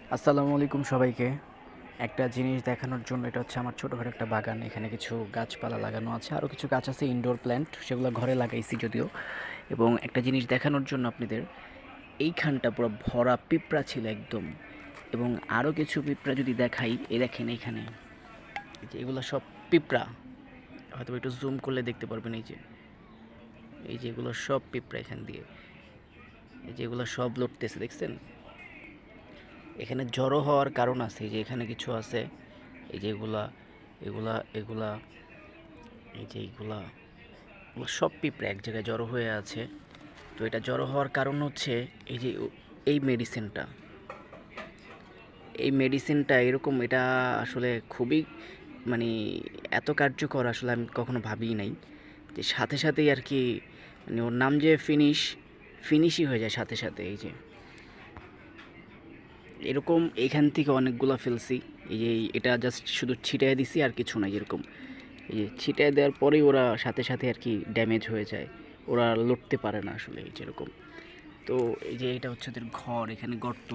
আসসালামু আলাইকুম সবাইকে। একটা জিনিস দেখানোর জন্য, এটা হচ্ছে আমার ছোটোখাটো একটা বাগান। এখানে কিছু গাছপালা লাগানো আছে, আরও কিছু গাছ আছে ইনডোর প্ল্যান্ট, সেগুলো ঘরে লাগাইছি যদিও। এবং একটা জিনিস দেখানোর জন্য আপনাদের, এইখানটা পুরো ভরা পিঁপড়া ছিল একদম। এবং আরও কিছু পিঁপড়া যদি দেখাই, এই দেখেন এইখানে, এই যে এগুলো সব পিঁপড়া। হয়তো একটু জুম করলে দেখতে পারবেন, এই যে এগুলো সব পিঁপড়া এখান দিয়ে, এই যে এগুলো সব লড়তেছে দেখছেন। এখানে জড়ো হওয়ার কারণ আছে, এই যে এখানে কিছু আছে, এই যে এগুলা এগুলা এগুলা এই যে এইগুলা সব পিঁপড়ে এক জায়গায় জড়ো হয়ে আছে। তো এটা জড়ো হওয়ার কারণ হচ্ছে এই যে এই মেডিসিনটা, এরকম, এটা আসলে খুবই মানে এত কার্যকর আসলে আমি কখনো ভাবিই নাই যে সাথে সাথেই আর কি, মানে ওর নাম যে ফিনিশই হয়ে যায় সাথে সাথে। এই যে এরকম এইখান থেকে অনেকগুলা ফেলছি। এই যে এটা জাস্ট শুধু ছিটাই দিছি আর কিছু নাই। এরকম এই যে ছিটাই দেওয়ার পরেই ওরা সাথে সাথে আর কি ড্যামেজ হয়ে যায়, ওরা লড়তে পারে না আসলে, এই যেরকম। তো এই যে এটা হচ্ছে ওদের ঘর, এখানে গর্ত,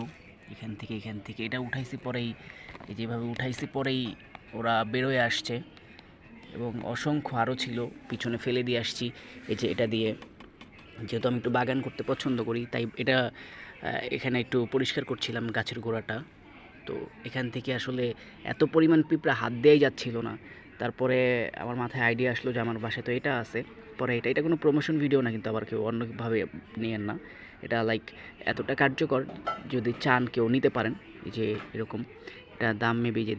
এখান থেকে এটা উঠাইছি পরেই, এই যেভাবে উঠাইছি পরেই ওরা বেরোয় আসছে। এবং অসংখ্য আরও ছিল, পিছনে ফেলে দিয়ে আসছি। এই যে এটা দিয়ে, যেহেতু আমি একটু বাগান করতে পছন্দ করি, তাই এটা এখানে একটু পরিষ্কার করছিলাম গাছের গোড়াটা। তো এখান থেকে আসলে এত পরিমাণ পিঁপড়া হাত দেওয়াই যাচ্ছিল না। তারপরে আমার মাথায় আইডিয়া আসলো যে আমার বাসায় তো এটা আছে। পরে এটা কোনো প্রমোশন ভিডিও না, কিন্তু আবার কেউ অন্যভাবে নিয়েন না। এটা লাইক এতটা কার্যকর, যদি চান কেউ নিতে পারেন। এই যে এরকম, এটা দাম মেবি যে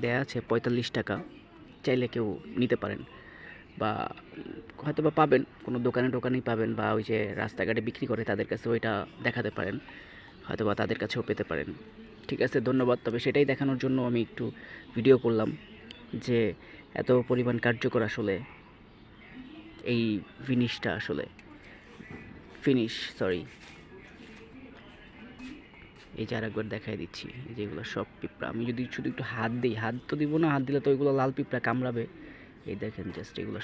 দেয়া আছে 45 টাকা, চাইলে কেউ নিতে পারেন। বা হয়তো বা পাবেন কোনো দোকানেই পাবেন, বা ওই যে রাস্তাঘাটে বিক্রি করে তাদের কাছে ওইটা দেখাতে পারেন, হয়তো বা তাদের কাছেও পেতে পারেন। ঠিক আছে, ধন্যবাদ। তবে সেটাই দেখানোর জন্য আমি একটু ভিডিও করলাম যে এত পরিমাণ কার্যকর আসলে এই ফিনিশটা, আসলে ফিনিশ, সরি। এই যে আরেকবার দেখাই দিচ্ছি, এই যে এগুলো সব পিঁপড়া। আমি যদি শুধু একটু হাত দিই, হাত তো দিব না, হাত দিলে তো ওইগুলো লাল পিঁপড়া কামড়াবে। এই দেখেন জাস্ট এগুলো